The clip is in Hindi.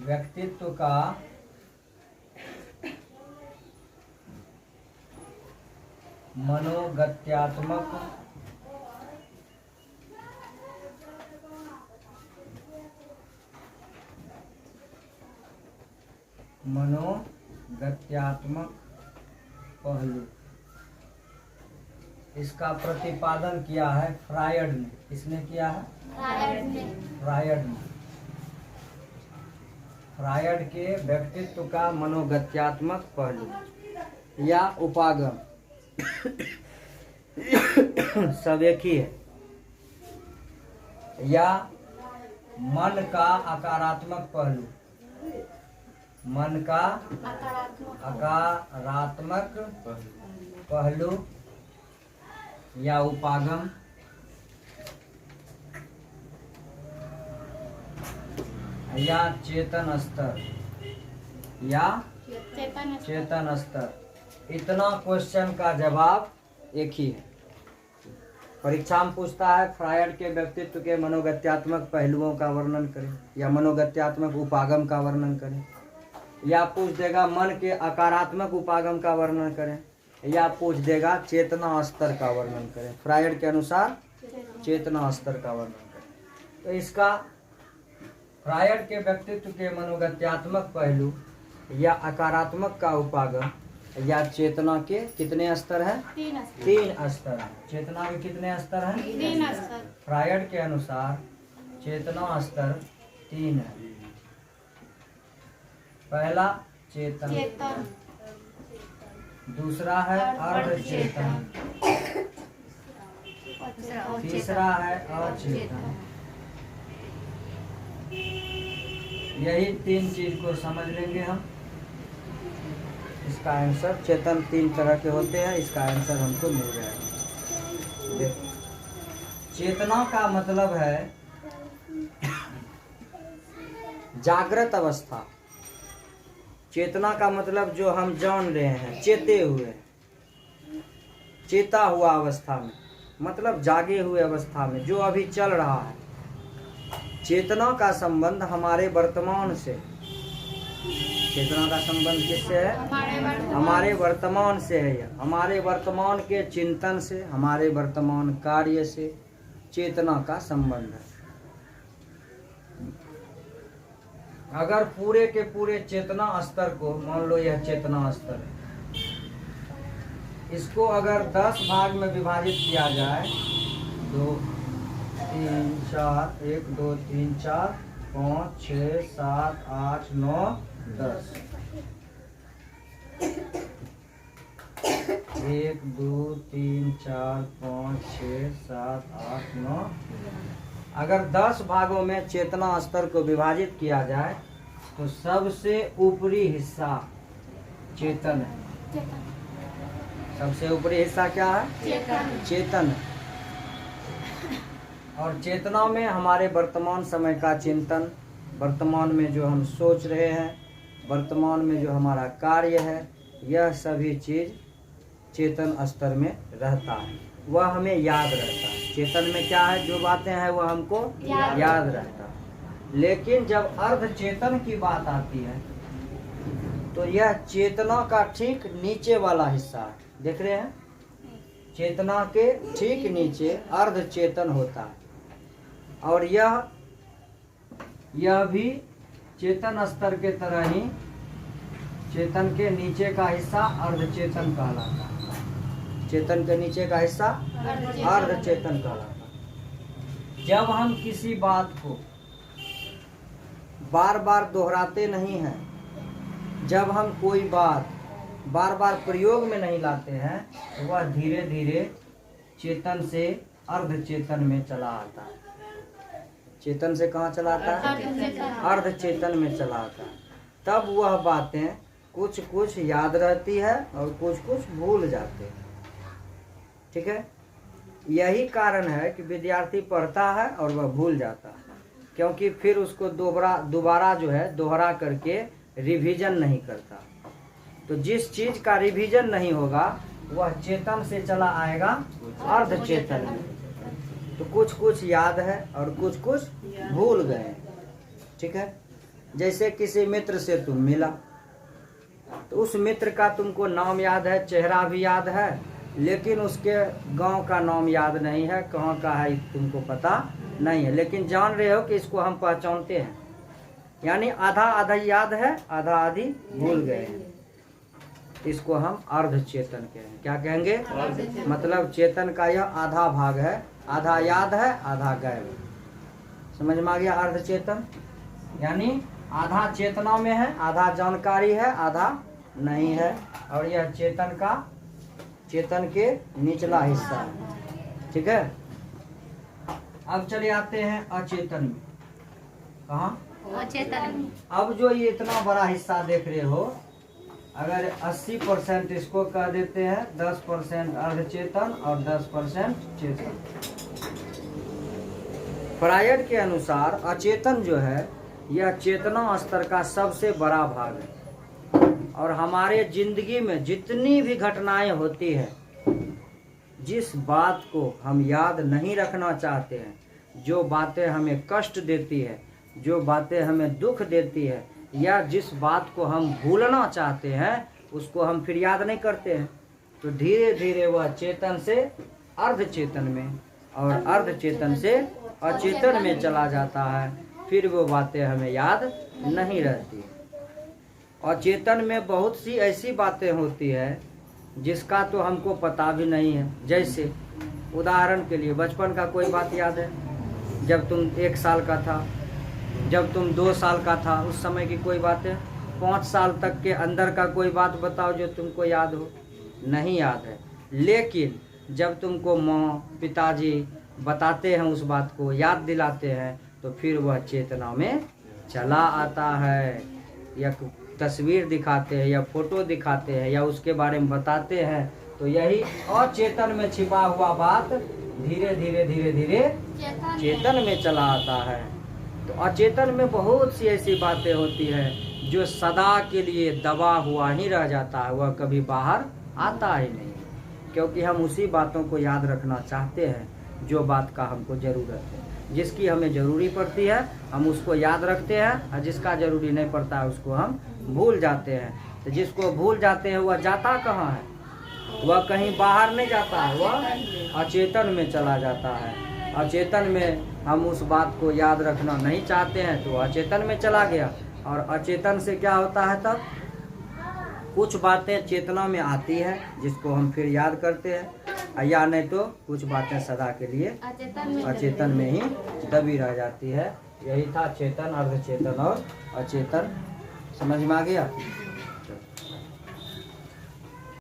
व्यक्तित्व का मनोगत्यात्मक पहलू, इसका प्रतिपादन किया है फ्रायड ने। किसने किया है? फ्रायड ने। फ्रायड के व्यक्तित्व का मनोगत्यात्मक पहलू या उपागम सब एक ही है, या मन का आकारात्मक पहलू, मन का आकारात्मक पहलू या उपागम या चेतन स्तर, या चेतन स्तर। इतना क्वेश्चन का जवाब एक ही है। परीक्षा में पूछता है फ्रायड के व्यक्तित्व के मनोगत्यात्मक पहलुओं का वर्णन करें, या मनोगत्यात्मक उपागम का वर्णन करें, या पूछ देगा मन के आकारात्मक उपागम का वर्णन करें, या पूछ देगा चेतना स्तर का वर्णन करें। फ्रायड के अनुसार चेतना स्तर का वर्णन करें। तो इसका फ्रायड के व्यक्तित्व के मनोगत्यात्मक पहलू या आकारात्मक का उपागम या चेतना के कितने स्तर हैं? 3 स्तर हैं। चेतना के कितने स्तर हैं? 3 स्तर। फ्रायड के अनुसार चेतना स्तर 3 है। पहला चेतन, दूसरा है अर्ध चेतन, तीसरा है अचेतन। यही 3 चीज को समझ लेंगे हम। इसका आंसर, चेतन 3 तरह के होते हैं, इसका आंसर हमको मिल जाएगा। देखो, चेतना का मतलब है जागृत अवस्था। चेतना का मतलब जो हम जान रहे हैं, चेते हुए, चेता हुआ अवस्था में, मतलब जागे हुए अवस्था में, जो अभी चल रहा है। चेतना का संबंध हमारे वर्तमान से, चेतना का संबंध किससे है? हमारे वर्तमान से है। यह हमारे वर्तमान के चिंतन से, हमारे वर्तमान कार्य से चेतना का संबंध है। अगर पूरे के पूरे चेतना स्तर को, मान लो यह चेतना स्तर है, इसको अगर 10 भाग में विभाजित किया जाए, 2 3 4 1 2 3 4 5 6 7 8 9 10, 1 2 3 4 5 6 7 8 9। अगर 10 भागों में चेतना स्तर को विभाजित किया जाए तो सबसे ऊपरी हिस्सा चेतन है। सबसे ऊपरी हिस्सा क्या है? चेतन है। और चेतना में हमारे वर्तमान समय का चिंतन, वर्तमान में जो हम सोच रहे हैं, वर्तमान में जो हमारा कार्य है, यह सभी चीज चेतन स्तर में रहता है। वह हमें याद रहता है। चेतन में क्या है, जो बातें हैं वह हमको याद रहता है। लेकिन जब अर्ध चेतन की बात आती है तो यह चेतना का ठीक नीचे वाला हिस्सा है। देख रहे हैं, चेतना के ठीक नीचे अर्ध चेतन होता है, और यह भी चेतन स्तर के तरह ही चेतन के नीचे का हिस्सा अर्धचेतन कहलाता है। चेतन के नीचे का हिस्सा अर्धचेतन कहलाता है। जब हम किसी बात को बार बार दोहराते नहीं हैं, जब हम कोई बात बार बार प्रयोग में नहीं लाते हैं, तो वह धीरे धीरे चेतन से अर्धचेतन में चला आता है। चेतन से कहाँ चला आता है? अर्धचेतन में चला आता है। तब वह बातें कुछ कुछ याद रहती है और कुछ कुछ भूल जाते हैं। ठीक है, यही कारण है कि विद्यार्थी पढ़ता है और वह भूल जाता है, क्योंकि फिर उसको दोबारा जो है दोहरा करके रिवीजन नहीं करता। तो जिस चीज का रिवीजन नहीं होगा वह चेतन से चला आएगा अर्धचेतन में। तो कुछ कुछ याद है और कुछ कुछ भूल गए। ठीक है, जैसे किसी मित्र से तुम मिला, तो उस मित्र का तुमको नाम याद है, चेहरा भी याद है, लेकिन उसके गांव का नाम याद नहीं है, कहाँ का है तुमको पता नहीं है, लेकिन जान रहे हो कि इसको हम पहचानते हैं। यानी आधा आधा याद है, आधा आधी भूल गए हैं। इसको हम अर्ध चेतन कहेंगे। क्या कहेंगे? मतलब चेतन का यह आधा भाग है, आधा याद है, आधा गायब। समझ में आ गया? अर्ध चेतन यानी आधा चेतना में है, आधा जानकारी है, आधा नहीं है, और यह चेतन के निचला हिस्सा है। ठीक है, अब चले आते हैं अचेतन में। कहाँ? अचेतन। अब जो ये इतना बड़ा हिस्सा देख रहे हो, अगर 80% इसको कह देते हैं, 10% अर्धचेतन और 10% चेतन। फ्रायड के अनुसार अचेतन जो है यह चेतना स्तर का सबसे बड़ा भाग है, और हमारे जिंदगी में जितनी भी घटनाएं होती है, जिस बात को हम याद नहीं रखना चाहते हैं, जो बातें हमें कष्ट देती है, जो बातें हमें दुख देती है, या जिस बात को हम भूलना चाहते हैं, उसको हम फिर याद नहीं करते हैं, तो धीरे धीरे वह चेतन से अर्ध चेतन में और अर्ध चेतन से अचेतन में चला जाता है। फिर वो बातें हमें याद नहीं रहती। अचेतन में बहुत सी ऐसी बातें होती है जिसका तो हमको पता भी नहीं है। जैसे उदाहरण के लिए बचपन का कोई बात याद है, जब तुम 1 साल का था, जब तुम 2 साल का था, उस समय की कोई बातें। 5 साल तक के अंदर का कोई बात बताओ जो तुमको याद हो। नहीं याद है, लेकिन जब तुमको माँ पिताजी बताते हैं, उस बात को याद दिलाते हैं, तो फिर वह चेतना में चला आता है। या तस्वीर दिखाते हैं, या फोटो दिखाते हैं, या उसके बारे में बताते हैं, तो यही अचेतन में छिपा हुआ बात धीरे धीरे धीरे धीरे चेतन में चला आता है। तो अचेतन में बहुत सी ऐसी बातें होती है जो सदा के लिए दबा हुआ ही रह जाता है, वह कभी बाहर आता ही नहीं, क्योंकि हम उसी बातों को याद रखना चाहते हैं जो बात का हमको ज़रूरत है। जिसकी हमें ज़रूरी पड़ती है हम उसको याद रखते हैं, और जिसका ज़रूरी नहीं पड़ता है उसको हम भूल जाते हैं। तो जिसको भूल जाते हैं वह जाता कहाँ है? वह कहीं बाहर नहीं जाता है, वह अचेतन में चला जाता है। अचेतन में हम उस बात को याद रखना नहीं चाहते हैं, तो अचेतन में चला गया। और अचेतन से क्या होता है? तब कुछ बातें चेतना में आती है जिसको हम फिर याद करते हैं, या नहीं तो कुछ बातें सदा के लिए अचेतन में ही दबी रह जाती है। यही था चेतन, अर्धचेतन और अचेतन। समझ में आ गया?